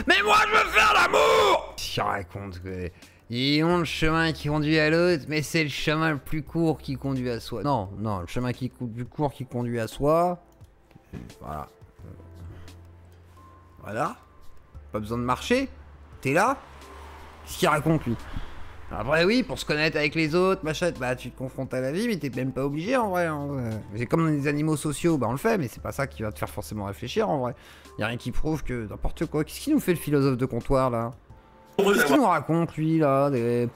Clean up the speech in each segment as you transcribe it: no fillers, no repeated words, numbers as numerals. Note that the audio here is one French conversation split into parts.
Mais moi je veux faire l'amour. Je raconte que... Ils ont le chemin qui conduit à l'autre, mais c'est le chemin le plus court qui conduit à soi. Non, non, le chemin plus court qui conduit à soi. Voilà. Voilà. Pas besoin de marcher. T'es là. Qu'est-ce qu'il raconte lui? Après oui, pour se connaître avec les autres, machin, bah tu te confrontes à la vie, mais t'es même pas obligé en vrai. Hein. C'est comme des animaux sociaux, bah on le fait, mais c'est pas ça qui va te faire forcément réfléchir en vrai. Y'a rien qui prouve que n'importe quoi. Qu'est-ce qu'il nous fait le philosophe de comptoir là? Qu'est-ce qu'il nous raconte lui là des...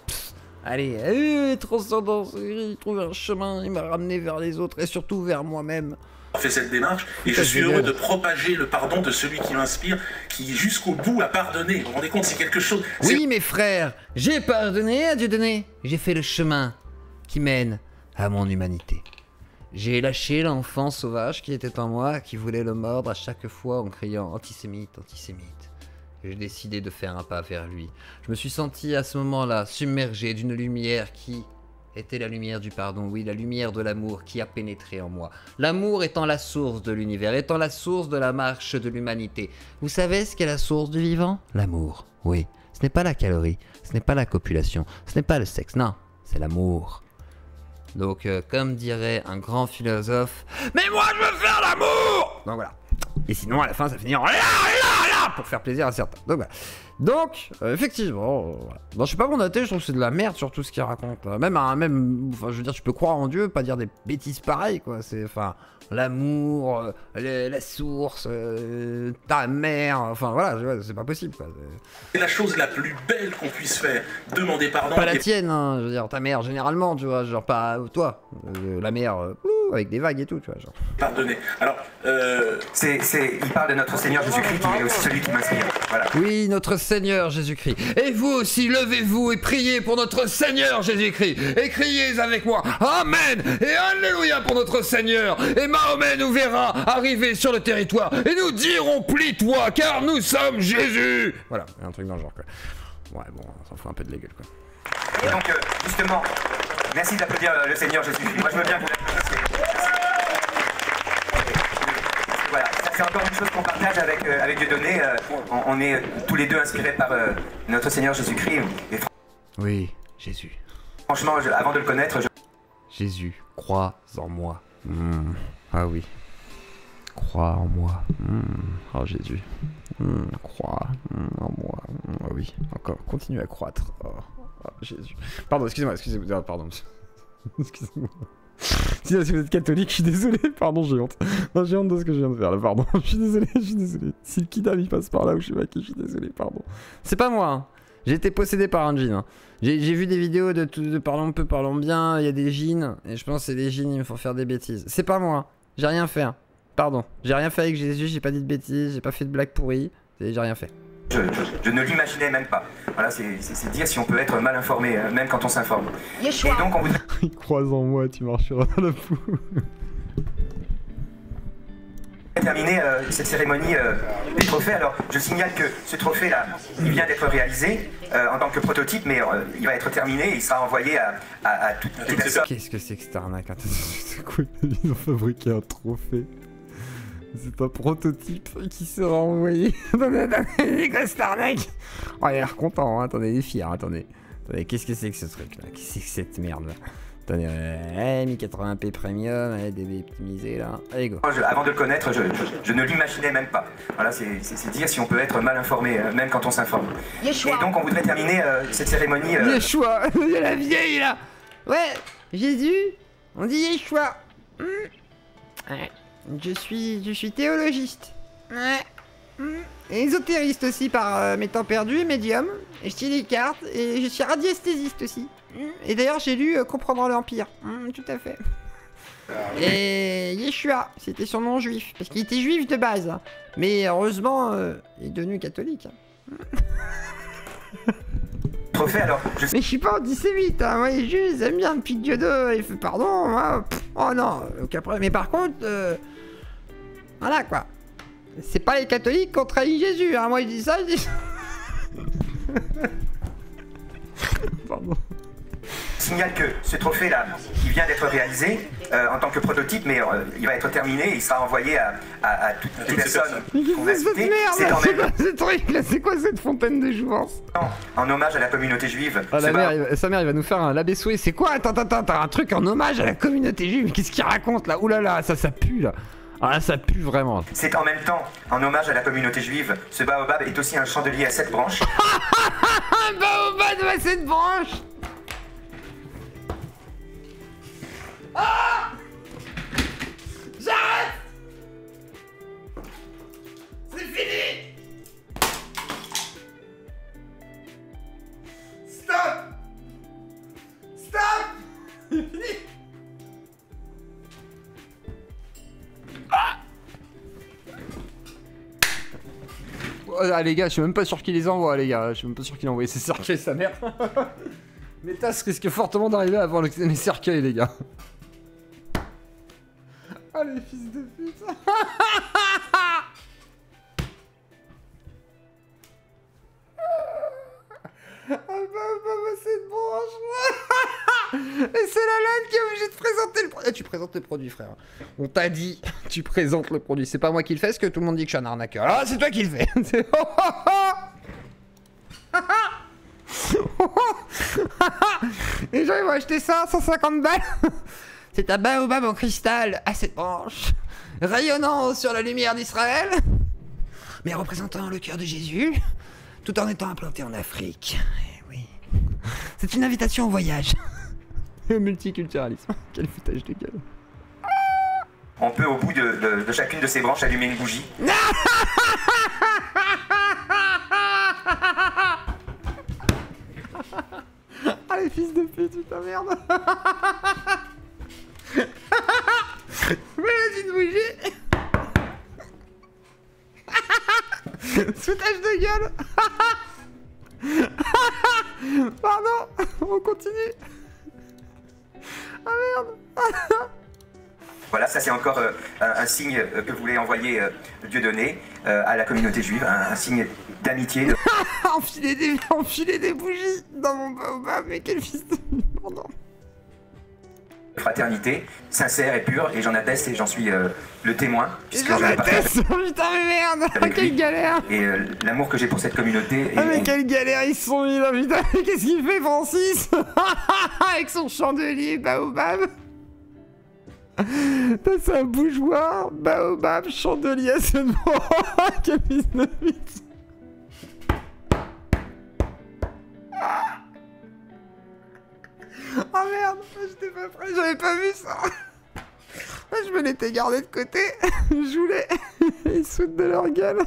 Allez, transcendance, il trouve un chemin, il m'a ramené vers les autres et surtout vers moi-même. Fait cette démarche et je suis heureux de propager le pardon de celui qui m'inspire, qui jusqu'au bout a pardonné. Vous vous rendez compte, c'est quelque chose... Oui mes frères, j'ai pardonné à Dieu donné. J'ai fait le chemin qui mène à mon humanité. J'ai lâché l'enfant sauvage qui était en moi, qui voulait le mordre à chaque fois en criant antisémite, antisémite. J'ai décidé de faire un pas vers lui. Je me suis senti à ce moment-là submergé d'une lumière qui était la lumière du pardon, oui, la lumière de l'amour qui a pénétré en moi. L'amour étant la source de l'univers, étant la source de la marche de l'humanité. Vous savez ce qu'est la source du vivant? L'amour, oui. Ce n'est pas la calorie, ce n'est pas la copulation, ce n'est pas le sexe, non, c'est l'amour. Donc, comme dirait un grand philosophe, mais moi je veux faire l'amour! Donc voilà. Et sinon, à la fin, ça finit en là, pour faire plaisir à certains. Donc voilà. Donc, effectivement, voilà. Non, je suis pas bon athée, je trouve que c'est de la merde sur tout ce qu'il raconte. Même, enfin, je veux dire, tu peux croire en Dieu, pas dire des bêtises pareilles, quoi. C'est, enfin, l'amour, la source, ta mère, enfin voilà, c'est pas possible, quoi. C'est la chose la plus belle qu'on puisse faire, demander pardon. Pas la tienne, hein, je veux dire, ta mère, généralement, tu vois, genre pas toi, la mère, avec des vagues et tout, tu vois, genre. Pardonner. Alors, il parle de notre Seigneur Jésus-Christ qui est aussi celui qui m'inspire. Voilà. Oui, notre Seigneur Jésus-Christ. Et vous aussi, levez-vous et priez pour notre Seigneur Jésus-Christ. Et criez avec moi, Amen et Alléluia pour notre Seigneur. Et Mahomet nous verra arriver sur le territoire. Et nous dirons, plie-toi, car nous sommes Jésus. Voilà, un truc dans le genre, quoi. Ouais, bon, on s'en fout un peu de la gueule, quoi. Et donc, justement, merci d'applaudir le Seigneur Jésus-Christ. Moi, je veux bien que vous l'applaudissiez. Voilà, c'est encore une chose qu'on partage avec Dieudonné. On est tous les deux inspirés par notre Seigneur Jésus-Christ. Oui, Jésus. Franchement, avant de le connaître, Jésus, crois en moi. Ah oui. Crois en moi. Oh Jésus. Crois en moi. Ah oui. Encore. Continue à croître. Oh Jésus. Pardon, excusez-moi. Pardon. Excusez-moi. Si vous êtes catholique, je suis désolé, pardon, j'ai honte. Non, j'ai honte de ce que je viens de faire là, pardon. Je suis désolé. Si le kidam il passe par là où je sais pas qui, je suis désolé, pardon. C'est pas moi, hein. J'ai été possédé par un djinn. Hein. J'ai vu des vidéos de parlons peu, parlons bien, il y a des djinns, et je pense que c'est des djinns, ils me font faire des bêtises. C'est pas moi, j'ai rien fait. Hein. Pardon, j'ai rien fait avec Jésus, j'ai pas dit de bêtises, j'ai pas fait de blagues pourries, j'ai rien fait. Je ne l'imaginais même pas. Voilà, c'est dire si on peut être mal informé, même quand on s'informe. Et donc on voudrait... Il croise en moi, tu marcheras dans la poule. terminer cette cérémonie des trophées. Alors je signale que ce trophée là, il vient d'être réalisé en tant que prototype, mais il va être terminé et il sera envoyé à toutes les personnes. Qu'est-ce que c'est que cette arnaque? C'est quoi? Ils ont fabriqué un trophée. C'est un prototype qui sera envoyé. Attendez, quoi cette arnaque? Oh, il a l'air content, hein. Attendez, il est fier, attendez. Qu'est-ce que c'est que ce truc là? Qu'est-ce que c'est que cette merde là? Attendez, 1080p premium, DB optimisé là. Allez go. Avant de le connaître, je ne l'imaginais même pas. Voilà, c'est dire si on peut être mal informé, même quand on s'informe. Et donc on voudrait terminer cette cérémonie. Yeshua, il y a la vieille là. Ouais, Jésus, on dit Yeshua. Ouais. Je suis théologiste. Ouais. Et ésotériste aussi par mes temps perdus, médium. Et je tire des cartes. Et je suis radiesthésiste aussi. Et d'ailleurs, j'ai lu Comprendre l'Empire. Tout à fait. Et Yeshua, c'était son nom juif. Parce qu'il était juif de base. Hein. Mais heureusement, il est devenu catholique. Trophée, alors, Mais je suis pas antisémite, hein. Moi, les juifs, ils aiment bien depuis Dieu d'eux. Il fait pardon. Moi, oh non. Donc après, mais par contre, voilà quoi. C'est pas les catholiques qui ont trahi Jésus. Hein. Moi, je dis ça, je dis. Pardon. signale que ce trophée-là, il vient d'être réalisé en tant que prototype, mais il va être terminé et il sera envoyé à toutes les personnes qu'on a citées. C'est quoi ce truc là? C'est quoi cette fontaine de jouvence? En hommage à la communauté juive. Ah, sa mère, il va nous faire un labé souhait. C'est quoi? Attends, un truc en hommage à la communauté juive. Qu'est-ce qu'il raconte là? Oulala, ça pue là. Ah là, ça pue vraiment. C'est en même temps, en hommage à la communauté juive, ce baobab est aussi un chandelier à 7 branches. Un baobab à 7 branches. Ah! J'arrête! C'est fini! Stop! Stop! C'est fini! Ah! Ah les gars, je suis même pas sûr qu'il les envoie les gars, je suis même pas sûr qu'il a envoyé ses cercueils sa mère. Mes tasses risquent fortement d'arriver avant les cercueils les gars. Ah les fils de pute. Ah bah cette branche. Et c'est la laine qui est obligée de présenter le produit. Tu présentes le produit frère. On t'a dit, tu présentes le produit. C'est pas moi qui le fais, parce que tout le monde dit que je suis un arnaqueur. Ah c'est toi qui le fais. Les gens ils vont acheter ça 150 balles. C'est un baobab en cristal à 7 branches, rayonnant sur la lumière d'Israël, mais représentant le cœur de Jésus, tout en étant implanté en Afrique. Et oui. C'est une invitation au voyage. Et au multiculturalisme. Quel foutage de gueule. On peut au bout de chacune de ces branches allumer une bougie. Ah les fils de pute, putain merde. Mais une bougie. Foutage de gueule. Pardon, on continue. Ah merde. Voilà, ça c'est encore un signe que voulait envoyer Dieudonné à la communauté juive, un signe d'amitié. Enfiler des bougies dans mon baobab, mais quel fils de... Pardon. Fraternité, sincère et pure, et j'en atteste et j'en suis le témoin. J'en atteste. Putain mais merde, quelle galère. Et l'amour que j'ai pour cette communauté. Ah mais quelle galère ils se sont mis là, putain. Qu'est-ce qu'il fait Francis? Avec son chandelier baobab. C'est un bougeoir, baobab, chandelier à cette voix. Quel fils de pute. Oh merde, j'étais pas prêt, j'avais pas vu ça. Je me l'étais gardé de côté. Je voulais. Ils se foutent de leur gueule.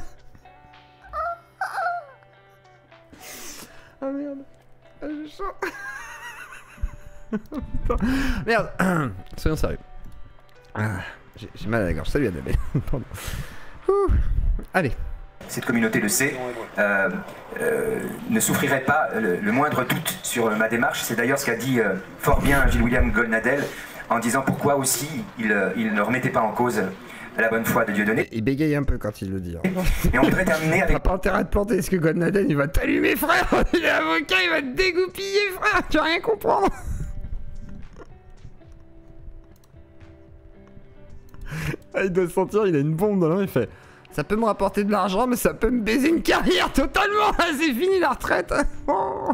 Ah merde. Ah, j'ai chaud. Putain. Merde. Soyons sérieux. Ah, j'ai mal à la gorge. Salut Annabelle. Pardon. Allez. Cette communauté le sait, ne souffrirait pas le moindre doute sur ma démarche. C'est d'ailleurs ce qu'a dit fort bien Gilles-William Golnadel en disant pourquoi aussi il ne remettait pas en cause la bonne foi de Dieudonné. Il bégaye un peu quand il le dit. Hein. Et on voudrait terminer avec... T'as pas intérêt à te planter, parce que Golnadel il va t'allumer frère. Il est avocat, il va te dégoupiller frère. Tu vas rien comprendre. Ah, il doit sentir, il a une bombe dans la main, il fait... Ça peut me rapporter de l'argent, mais ça peut me baiser une carrière totalement. C'est fini la retraite. Oh.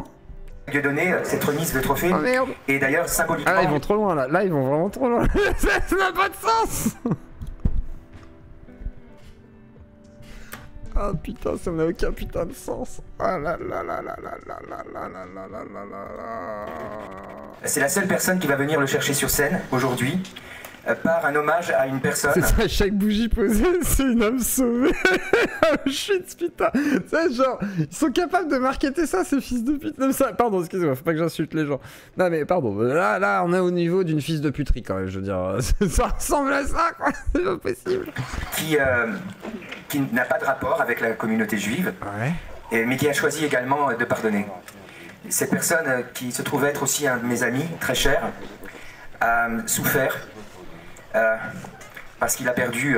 Dieudonné, cette remise de trophée. Oh merde. Et d'ailleurs, symboliquement... Ah là, ils vont trop loin, là. Là, ils vont vraiment trop loin. Ça n'a pas de sens. Ah putain, ça n'a aucun putain de sens. Ah là là là là là là là là là là là là là. C'est la seule personne qui va venir le chercher sur scène, aujourd'hui. Par un hommage à une personne. C'est ça, chaque bougie posée, c'est une âme sauvée. Oh shit, putain. C'est genre, ils sont capables de marketer ça, ces fils de pute. Non, ça, pardon, excusez-moi, faut pas que j'insulte les gens. Non, mais pardon, là, on est au niveau d'une fils de puterie quand même, je veux dire. Ça ressemble à ça, quoi. C'est pas possible. Qui n'a pas de rapport avec la communauté juive, mais qui a choisi également de pardonner. Cette personne, qui se trouve être aussi un de mes amis, très cher, a souffert. Parce qu'il a perdu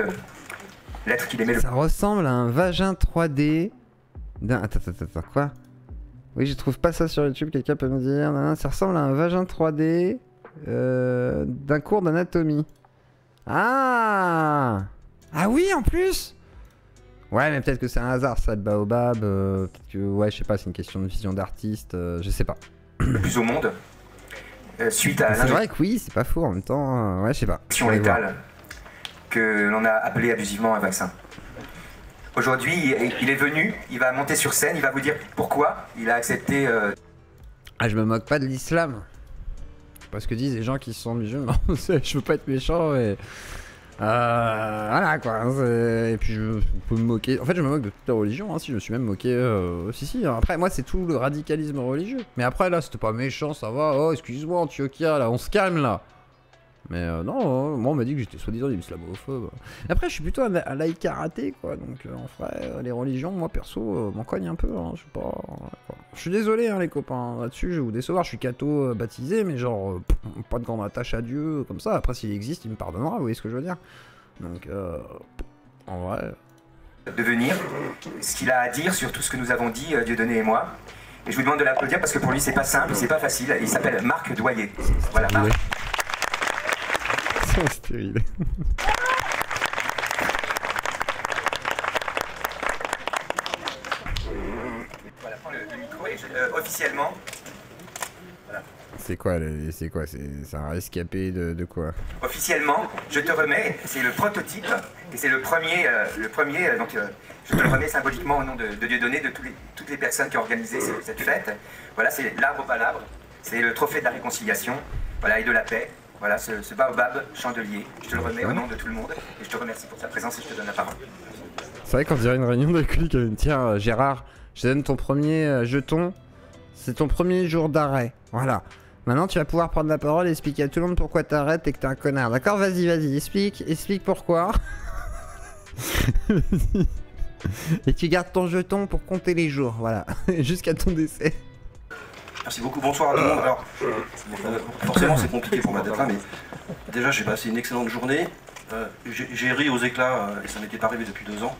l'être qu'il aimait le plus. Ça ressemble à un vagin 3D d'un... Attends, quoi? Oui, je trouve pas ça sur YouTube, quelqu'un peut me dire. Non, ça ressemble à un vagin 3D d'un cours d'anatomie. Ah! Ah oui, en plus! Ouais, mais peut-être que c'est un hasard, ça, le baobab. Peut-être que, ouais, je sais pas, c'est une question de vision d'artiste, je sais pas. Le plus au monde, suite à c'est vrai que oui, c'est pas faux en même temps. Ouais, je sais pas. l'injection létale que l'on a appelé abusivement un vaccin. Aujourd'hui, il est venu, il va monter sur scène, il va vous dire pourquoi il a accepté... Ah, je me moque pas de l'islam. Parce que disent les gens qui sont musulmans. Je veux pas être méchant, mais... voilà quoi. Et puis je peux me moquer. En fait, je me moque de toute la religion. Hein, si je me suis même moqué. Si. Après, moi, c'est tout le radicalisme religieux. Mais après, là, c'était pas méchant, ça va. Oh, excuse-moi, Antiochia, là, on se calme là. Mais non, moi, on m'a dit que j'étais soi-disant islamophobe. Après, je suis plutôt un laïc karaté, quoi. Donc, en vrai, les religions, moi, perso, m'en cogne un peu. Hein, je sais pas. Quoi. Je suis désolé, hein, les copains. Là-dessus, je vais vous décevoir. Je suis catho baptisé, mais genre, pas de grande attache à Dieu, comme ça. Après, s'il existe, il me pardonnera. Vous voyez ce que je veux dire? Donc, en vrai... de venir, ce qu'il a à dire sur tout ce que nous avons dit, Dieudonné et moi. Et je vous demande de l'applaudir parce que pour lui, c'est pas simple, c'est pas facile. Il s'appelle Marc Doyer. Voilà, Marc. C'est stérile. Voilà, prends le micro et officiellement... Voilà. C'est quoi, c'est un rescapé de quoi? Officiellement, je te remets, c'est le prototype, et c'est le premier, donc je te le remets symboliquement au nom de Dieudonné, de toutes les personnes qui ont organisé cette fête. Voilà, c'est l'arbre au palabre, c'est le trophée de la réconciliation, voilà, et de la paix. Voilà, ce baobab chandelier, je te le remets au nom de tout le monde, et je te remercie pour ta présence et je te donne la parole. C'est vrai qu'on dirait une réunion d'alcooliques. Tiens, Gérard, je te donne ton premier jeton, c'est ton premier jour d'arrêt, voilà. Maintenant, tu vas pouvoir prendre la parole et expliquer à tout le monde pourquoi t'arrêtes et que t'es un connard. D'accord? Vas-y, explique pourquoi. Et tu gardes ton jeton pour compter les jours, voilà, jusqu'à ton décès. Merci beaucoup, bonsoir à tout le monde. Alors, forcément c'est compliqué pour moi d'être là, mais déjà j'ai passé une excellente journée. J'ai ri aux éclats et ça m'était pas arrivé depuis 2 ans.